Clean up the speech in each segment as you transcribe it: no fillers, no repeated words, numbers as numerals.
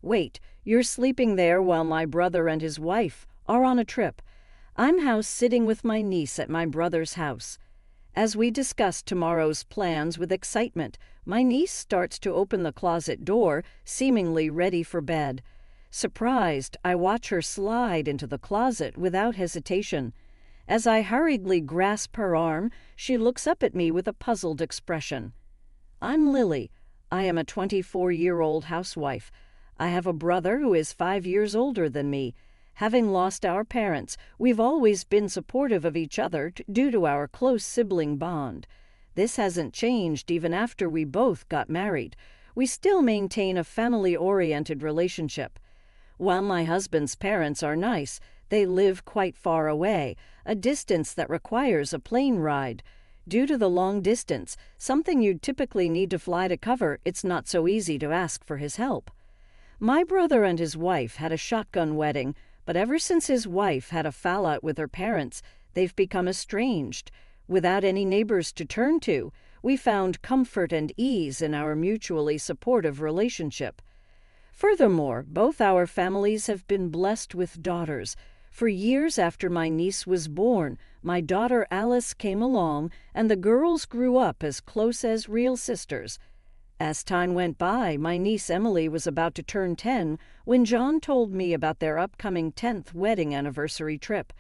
Wait, you're sleeping there while my brother and his wife are on a trip. I'm house sitting with my niece at my brother's house. As we discuss tomorrow's plans with excitement, my niece starts to open the closet door, seemingly ready for bed. Surprised, I watch her slide into the closet without hesitation. As I hurriedly grasp her arm, she looks up at me with a puzzled expression. I'm Lily. I am a 24-year-old housewife. I have a brother who is 5 years older than me. Having lost our parents, we've always been supportive of each other due to our close sibling bond. This hasn't changed even after we both got married. We still maintain a family-oriented relationship. While my husband's parents are nice, they live quite far away, a distance that requires a plane ride. Due to the long distance, something you'd typically need to fly to cover, it's not so easy to ask for his help. My brother and his wife had a shotgun wedding, but ever since his wife had a fallout with her parents, they've become estranged. Without any neighbors to turn to, we found comfort and ease in our mutually supportive relationship. Furthermore, both our families have been blessed with daughters. For years after my niece was born, my daughter Alice came along, and the girls grew up as close as real sisters. As time went by, my niece Emily was about to turn 10 when John told me about their upcoming 10th wedding anniversary trip.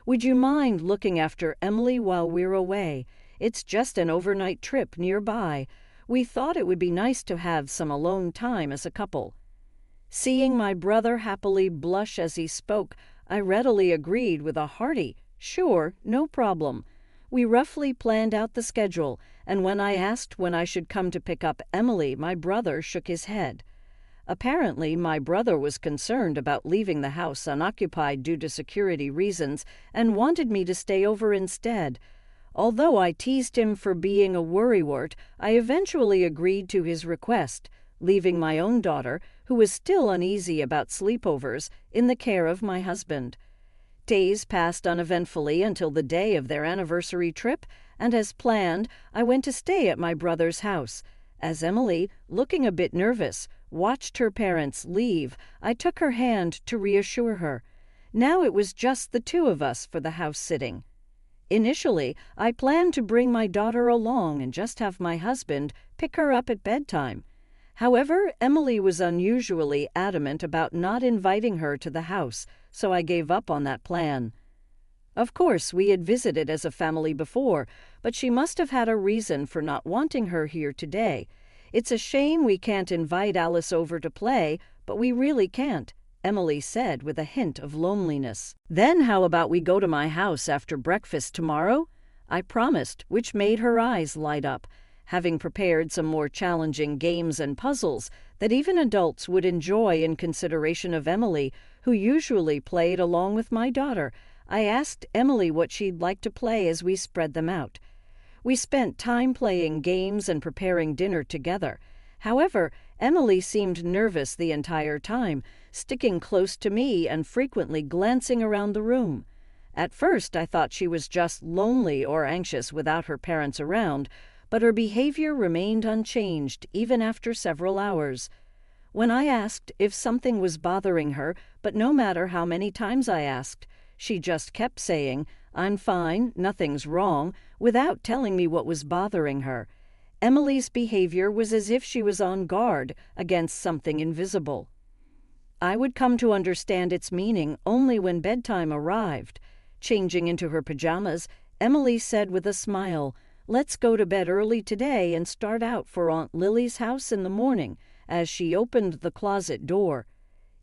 Would you mind looking after Emily while we're away? It's just an overnight trip nearby. We thought it would be nice to have some alone time as a couple. Seeing my brother happily blush as he spoke, I readily agreed with a hearty, "Sure, no problem." We roughly planned out the schedule, and when I asked when I should come to pick up Emily, my brother shook his head. Apparently, my brother was concerned about leaving the house unoccupied due to security reasons and wanted me to stay over instead. Although I teased him for being a worrywart, I eventually agreed to his request, leaving my own daughter, who was still uneasy about sleepovers, in the care of my husband. Days passed uneventfully until the day of their anniversary trip, and as planned, I went to stay at my brother's house. As Emily, looking a bit nervous, watched her parents leave, I took her hand to reassure her. Now it was just the two of us for the house sitting. Initially, I planned to bring my daughter along and just have my husband pick her up at bedtime. However, Emily was unusually adamant about not inviting her to the house, so I gave up on that plan. Of course, we had visited as a family before, but she must have had a reason for not wanting her here today. It's a shame we can't invite Alice over to play, but we really can't, Emily said with a hint of loneliness. Then how about we go to my house after breakfast tomorrow? I promised, which made her eyes light up. Having prepared some more challenging games and puzzles that even adults would enjoy in consideration of Emily, who usually played along with my daughter, I asked Emily what she'd like to play as we spread them out. We spent time playing games and preparing dinner together. However, Emily seemed nervous the entire time, sticking close to me and frequently glancing around the room. At first, I thought she was just lonely or anxious without her parents around, but her behavior remained unchanged even after several hours. When I asked if something was bothering her, but no matter how many times I asked, she just kept saying, "I'm fine, nothing's wrong," without telling me what was bothering her. Emily's behavior was as if she was on guard against something invisible. I would come to understand its meaning only when bedtime arrived. Changing into her pajamas, Emily said with a smile, "Let's go to bed early today and start out for Aunt Lily's house in the morning," as she opened the closet door.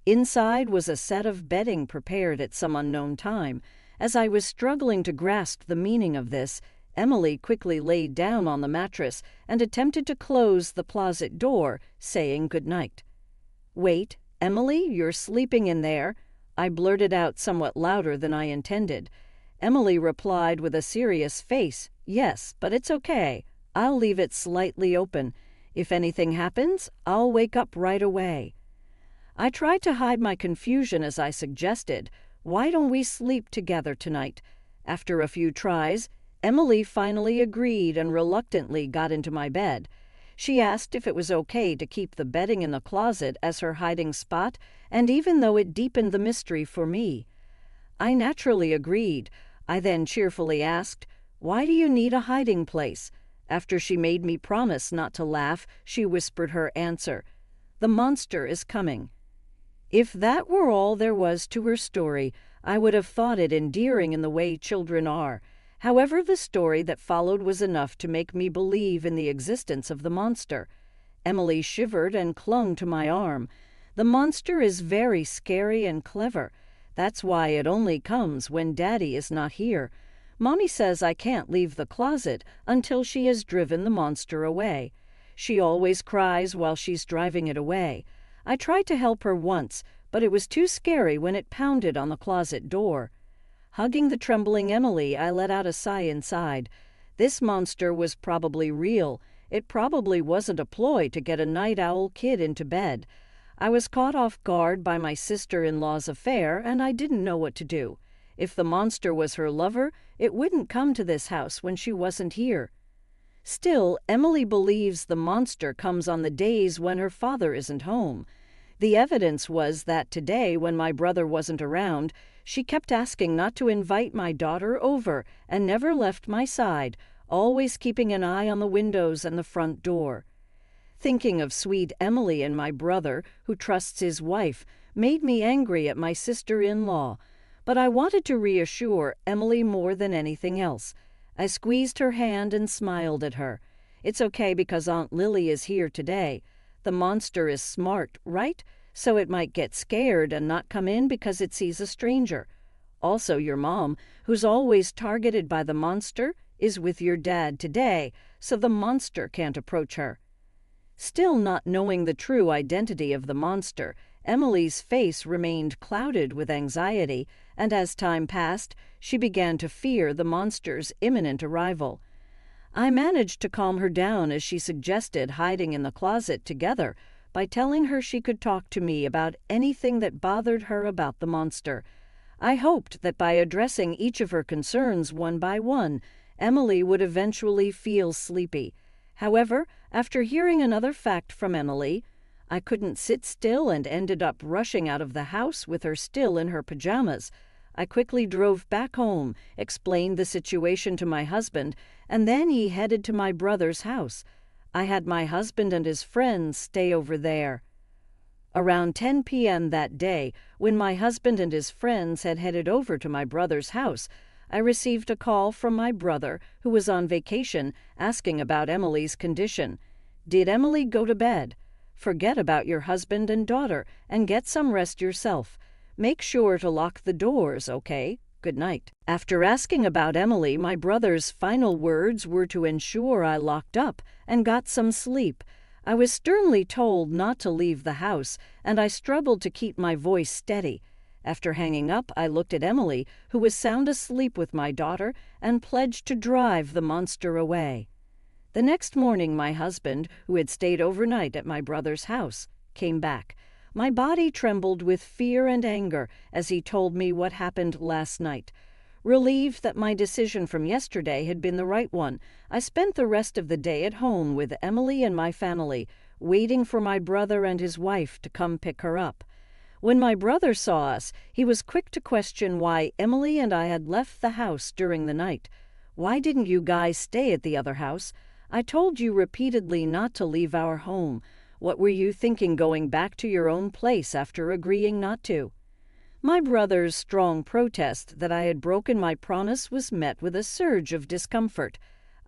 Inside was a set of bedding prepared at some unknown time. As I was struggling to grasp the meaning of this, Emily quickly laid down on the mattress and attempted to close the closet door, saying goodnight. "Wait, Emily, you're sleeping in there," I blurted out somewhat louder than I intended. Emily replied with a serious face, "Yes, but it's okay. I'll leave it slightly open. If anything happens, I'll wake up right away." I tried to hide my confusion as I suggested, "Why don't we sleep together tonight?" After a few tries, Emily finally agreed and reluctantly got into my bed. She asked if it was okay to keep the bedding in the closet as her hiding spot, and even though it deepened the mystery for me, I naturally agreed. I then cheerfully asked, "Why do you need a hiding place?" After she made me promise not to laugh, she whispered her answer, "The monster is coming." If that were all there was to her story, I would have thought it endearing in the way children are. However, the story that followed was enough to make me believe in the existence of the monster. Emily shivered and clung to my arm. The monster is very scary and clever. That's why it only comes when Daddy is not here. Mommy says I can't leave the closet until she has driven the monster away. She always cries while she's driving it away. I tried to help her once, but it was too scary when it pounded on the closet door. Hugging the trembling Emily, I let out a sigh inside. This monster was probably real. It probably wasn't a ploy to get a night owl kid into bed. I was caught off guard by my sister-in-law's affair, and I didn't know what to do. If the monster was her lover, it wouldn't come to this house when she wasn't here. Still, Emily believes the monster comes on the days when her father isn't home. The evidence was that today, when my brother wasn't around, she kept asking not to invite my daughter over and never left my side, always keeping an eye on the windows and the front door. Thinking of sweet Emily and my brother, who trusts his wife, made me angry at my sister-in-law. But I wanted to reassure Emily more than anything else. I squeezed her hand and smiled at her. "It's okay because Aunt Lily is here today. The monster is smart, right? So it might get scared and not come in because it sees a stranger. Also, your mom, who's always targeted by the monster, is with your dad today, so the monster can't approach her." Still not knowing the true identity of the monster, Emily's face remained clouded with anxiety, and as time passed, she began to fear the monster's imminent arrival. I managed to calm her down as she suggested hiding in the closet together by telling her she could talk to me about anything that bothered her about the monster. I hoped that by addressing each of her concerns one by one, Emily would eventually feel sleepy. However, after hearing another fact from Emily, I couldn't sit still and ended up rushing out of the house with her still in her pajamas. I quickly drove back home, explained the situation to my husband, and then he headed to my brother's house. I had my husband and his friends stay over there. Around 10 p.m. that day, when my husband and his friends had headed over to my brother's house, I received a call from my brother, who was on vacation, asking about Emily's condition. "Did Emily go to bed? Forget about your husband and daughter and get some rest yourself. Make sure to lock the doors, okay? Good night." After asking about Emily, my brother's final words were to ensure I locked up and got some sleep. I was sternly told not to leave the house, and I struggled to keep my voice steady. After hanging up, I looked at Emily, who was sound asleep with my daughter, and pledged to drive the monster away. The next morning, my husband, who had stayed overnight at my brother's house, came back. My body trembled with fear and anger as he told me what happened last night. Relieved that my decision from yesterday had been the right one, I spent the rest of the day at home with Emily and my family, waiting for my brother and his wife to come pick her up. When my brother saw us, he was quick to question why Emily and I had left the house during the night. "Why didn't you guys stay at the other house? I told you repeatedly not to leave our home. What were you thinking going back to your own place after agreeing not to?" My brother's strong protest that I had broken my promise was met with a surge of discomfort.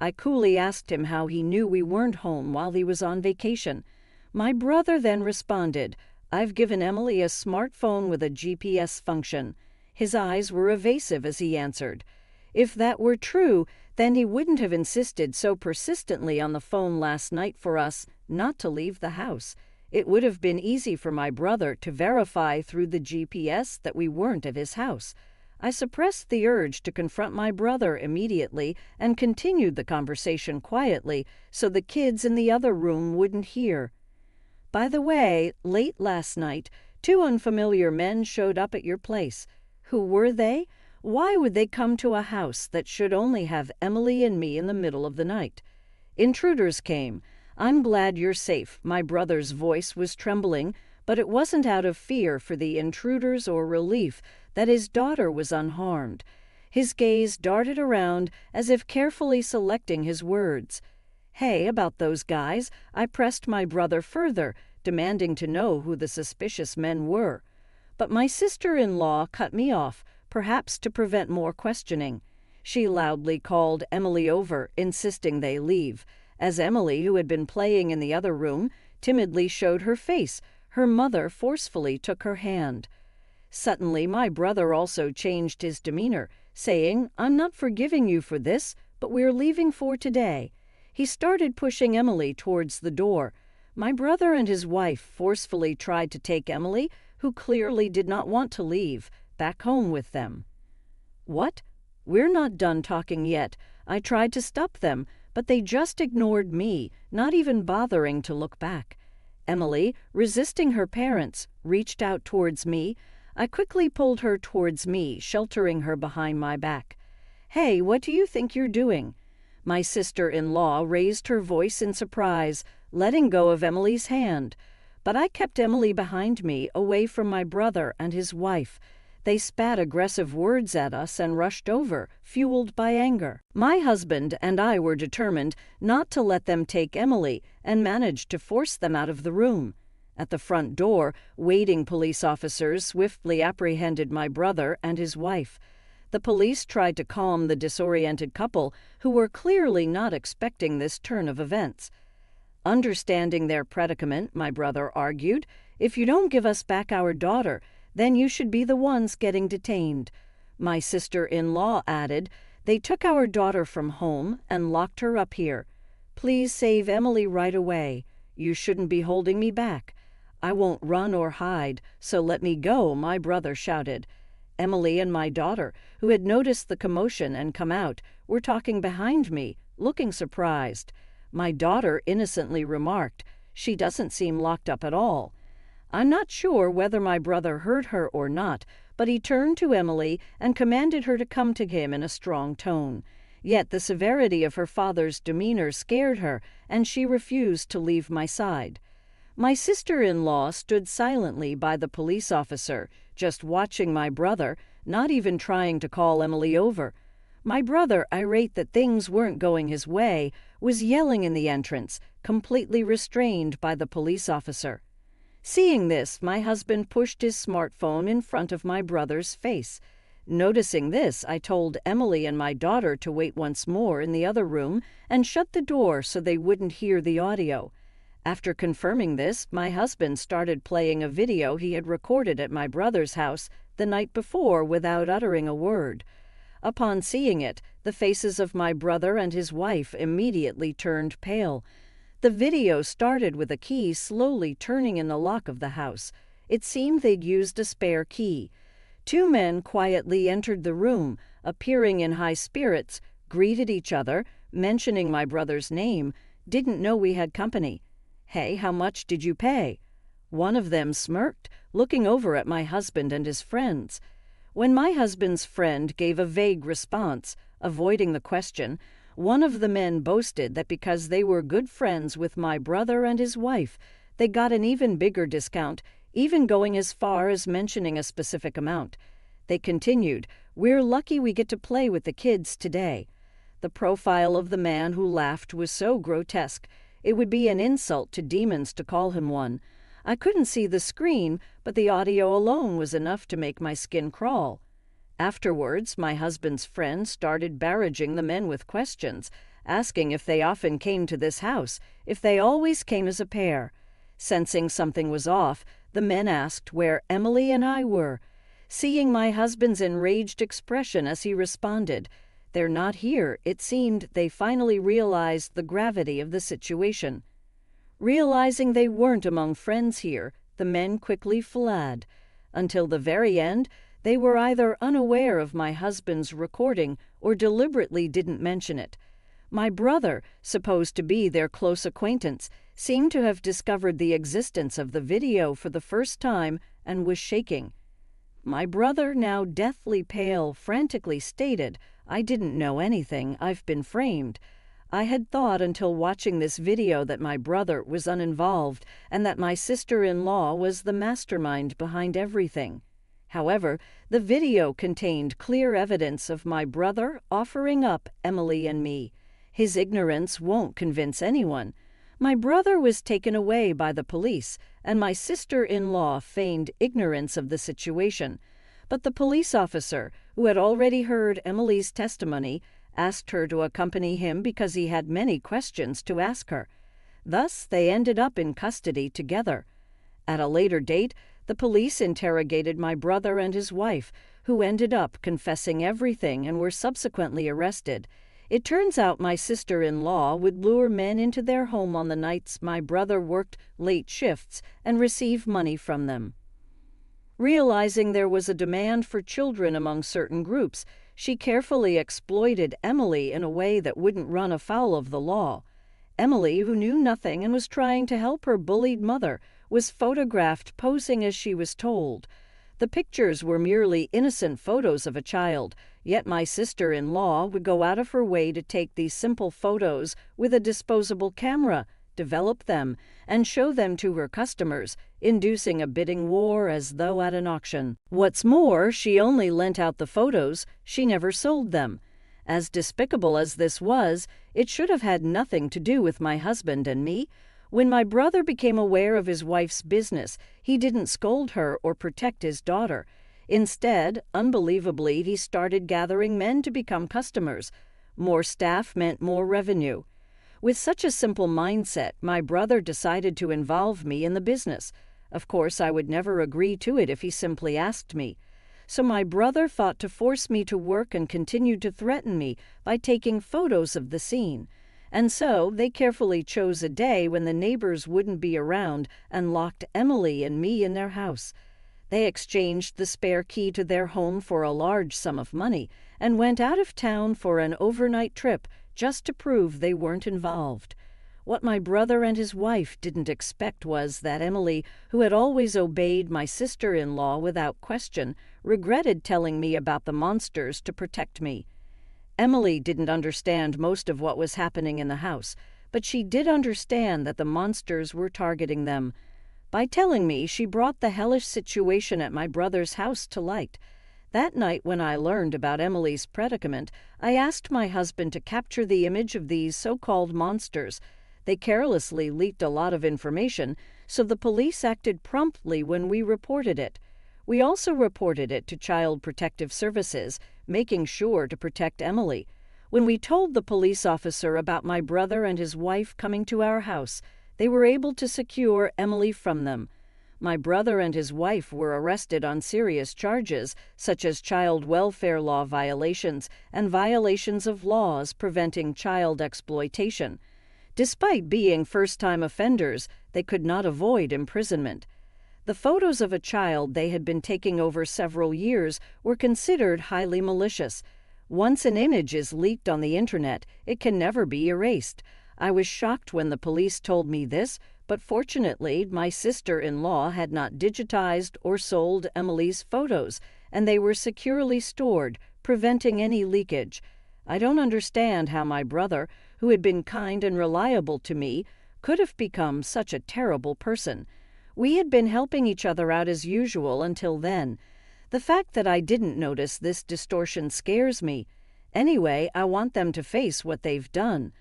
I coolly asked him how he knew we weren't home while he was on vacation. My brother then responded, "I've given Emily a smartphone with a GPS function." His eyes were evasive as he answered. If that were true, then he wouldn't have insisted so persistently on the phone last night for us not to leave the house. It would have been easy for my brother to verify through the GPS that we weren't at his house. I suppressed the urge to confront my brother immediately and continued the conversation quietly so the kids in the other room wouldn't hear. "By the way, late last night, 2 unfamiliar men showed up at your place. Who were they? Why would they come to a house that should only have Emily and me in the middle of the night?" "Intruders came. "I'm glad you're safe." My brother's voice was trembling, but it wasn't out of fear for the intruders or relief that his daughter was unharmed. His gaze darted around as if carefully selecting his words. "Hey, about those guys," I pressed my brother further, demanding to know who the suspicious men were. But my sister-in-law cut me off, perhaps to prevent more questioning. She loudly called Emily over, insisting they leave. As Emily, who had been playing in the other room, timidly showed her face, her mother forcefully took her hand. Suddenly, my brother also changed his demeanor, saying, "I'm not forgiving you for this, but we're leaving for today." He started pushing Emily towards the door. My brother and his wife forcefully tried to take Emily, who clearly did not want to leave, back home with them. "What? We're not done talking yet." I tried to stop them, but they just ignored me, not even bothering to look back. Emily, resisting her parents, reached out towards me. I quickly pulled her towards me, sheltering her behind my back. "Hey, what do you think you're doing?" My sister-in-law raised her voice in surprise, letting go of Emily's hand. But I kept Emily behind me, away from my brother and his wife. They spat aggressive words at us and rushed over, fueled by anger. My husband and I were determined not to let them take Emily and managed to force them out of the room. At the front door, waiting police officers swiftly apprehended my brother and his wife. The police tried to calm the disoriented couple, who were clearly not expecting this turn of events. Understanding their predicament, my brother argued, "If you don't give us back our daughter, then you should be the ones getting detained." My sister-in-law added, "They took our daughter from home and locked her up here. Please save Emily right away. You shouldn't be holding me back." "I won't run or hide, so let me go," my brother shouted. Emily and my daughter, who had noticed the commotion and come out, were talking behind me, looking surprised. My daughter innocently remarked, "She doesn't seem locked up at all." I'm not sure whether my brother heard her or not, but he turned to Emily and commanded her to come to him in a strong tone. Yet the severity of her father's demeanor scared her, and she refused to leave my side. My sister-in-law stood silently by the police officer, just watching my brother, not even trying to call Emily over. My brother, irate that things weren't going his way, was yelling in the entrance, completely restrained by the police officer. Seeing this, my husband pushed his smartphone in front of my brother's face. Noticing this, I told Emily and my daughter to wait once more in the other room and shut the door so they wouldn't hear the audio. After confirming this, my husband started playing a video he had recorded at my brother's house the night before without uttering a word. Upon seeing it, the faces of my brother and his wife immediately turned pale. The video started with a key slowly turning in the lock of the house. It seemed they'd used a spare key. Two men quietly entered the room, appearing in high spirits, greeted each other, mentioning my brother's name, didn't know we had company. "Hey, how much did you pay?" One of them smirked, looking over at my husband and his friends. When my husband's friend gave a vague response, avoiding the question, one of the men boasted that because they were good friends with my brother and his wife, they got an even bigger discount, even going as far as mentioning a specific amount. They continued, "We're lucky we get to play with the kids today." The profile of the man who laughed was so grotesque, it would be an insult to demons to call him one. I couldn't see the screen, but the audio alone was enough to make my skin crawl. Afterwards, my husband's friend started barraging the men with questions, asking if they often came to this house, if they always came as a pair. Sensing something was off, the men asked where Emily and I were. Seeing my husband's enraged expression as he responded, "They're not here," it seemed they finally realized the gravity of the situation. Realizing they weren't among friends here, the men quickly fled. Until the very end, they were either unaware of my husband's recording or deliberately didn't mention it. My brother, supposed to be their close acquaintance, seemed to have discovered the existence of the video for the first time and was shaking. My brother, now deathly pale, frantically stated, "I didn't know anything. I've been framed." I had thought until watching this video that my brother was uninvolved and that my sister-in-law was the mastermind behind everything. However, the video contained clear evidence of my brother offering up Emily and me. His ignorance won't convince anyone. My brother was taken away by the police, and my sister-in-law feigned ignorance of the situation. But the police officer, who had already heard Emily's testimony, asked her to accompany him because he had many questions to ask her. Thus, they ended up in custody together. At a later date, the police interrogated my brother and his wife, who ended up confessing everything and were subsequently arrested. It turns out my sister-in-law would lure men into their home on the nights my brother worked late shifts and receive money from them. Realizing there was a demand for children among certain groups, she carefully exploited Emily in a way that wouldn't run afoul of the law. Emily, who knew nothing and was trying to help her bullied mother, was photographed posing as she was told. The pictures were merely innocent photos of a child, yet my sister-in-law would go out of her way to take these simple photos with a disposable camera, develop them, and show them to her customers, inducing a bidding war as though at an auction. What's more, she only lent out the photos, she never sold them. As despicable as this was, it should have had nothing to do with my husband and me. When my brother became aware of his wife's business, he didn't scold her or protect his daughter. Instead, unbelievably, he started gathering men to become customers. More staff meant more revenue. With such a simple mindset, my brother decided to involve me in the business. Of course, I would never agree to it if he simply asked me. So my brother thought to force me to work and continued to threaten me by taking photos of the scene. And so they carefully chose a day when the neighbors wouldn't be around and locked Emily and me in their house. They exchanged the spare key to their home for a large sum of money and went out of town for an overnight trip just to prove they weren't involved. What my brother and his wife didn't expect was that Emily, who had always obeyed my sister-in-law without question, regretted telling me about the monsters to protect me. Emily didn't understand most of what was happening in the house, but she did understand that the monsters were targeting them. By telling me, she brought the hellish situation at my brother's house to light. That night when I learned about Emily's predicament, I asked my husband to capture the image of these so-called monsters. They carelessly leaked a lot of information, so the police acted promptly when we reported it. We also reported it to Child Protective Services, making sure to protect Emily. When we told the police officer about my brother and his wife coming to our house, they were able to secure Emily from them. My brother and his wife were arrested on serious charges, such as child welfare law violations and violations of laws preventing child exploitation. Despite being first-time offenders, they could not avoid imprisonment. The photos of a child they had been taking over several years were considered highly malicious. Once an image is leaked on the internet, it can never be erased. I was shocked when the police told me this, but fortunately my sister-in-law had not digitized or sold Emily's photos, and they were securely stored, preventing any leakage. I don't understand how my brother, who had been kind and reliable to me, could have become such a terrible person. We had been helping each other out as usual until then. The fact that I didn't notice this distortion scares me. Anyway, I want them to face what they've done.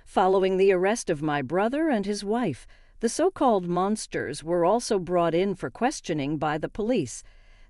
Following the arrest of my brother and his wife, the so-called monsters were also brought in for questioning by the police.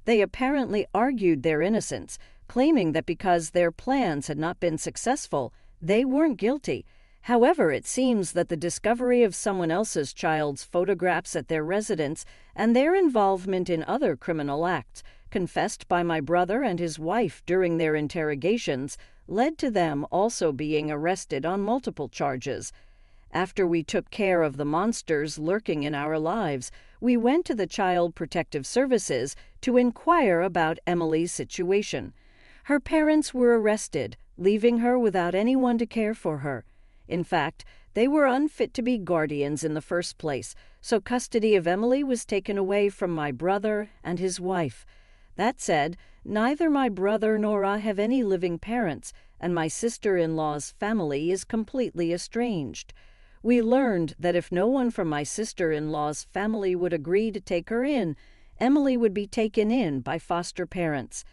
They apparently argued their innocence, claiming that because their plans had not been successful, they weren't guilty. However, it seems that the discovery of someone else's child's photographs at their residence and their involvement in other criminal acts, confessed by my brother and his wife during their interrogations, led to them also being arrested on multiple charges. After we took care of the monsters lurking in our lives, we went to the Child Protective Services to inquire about Emily's situation. Her parents were arrested, leaving her without anyone to care for her. In fact, they were unfit to be guardians in the first place, so custody of Emily was taken away from my brother and his wife. That said, neither my brother nor I have any living parents, and my sister-in-law's family is completely estranged. We learned that if no one from my sister-in-law's family would agree to take her in, Emily would be taken in by foster parents.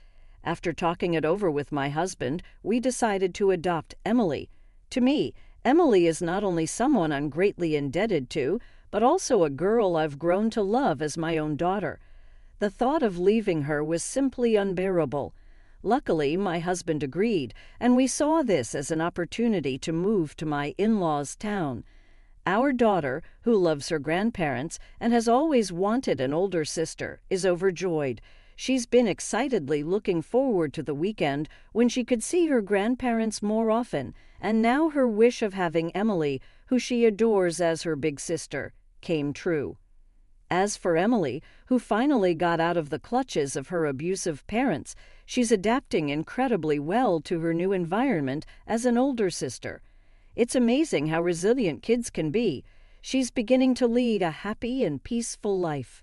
After talking it over with my husband, we decided to adopt Emily. To me, Emily is not only someone I'm greatly indebted to, but also a girl I've grown to love as my own daughter. The thought of leaving her was simply unbearable. Luckily, my husband agreed, and we saw this as an opportunity to move to my in-laws' town. Our daughter, who loves her grandparents and has always wanted an older sister, is overjoyed. She's been excitedly looking forward to the weekend when she could see her grandparents more often, and now her wish of having Emily, who she adores as her big sister, came true. As for Emily, who finally got out of the clutches of her abusive parents, she's adapting incredibly well to her new environment as an older sister. It's amazing how resilient kids can be. She's beginning to lead a happy and peaceful life.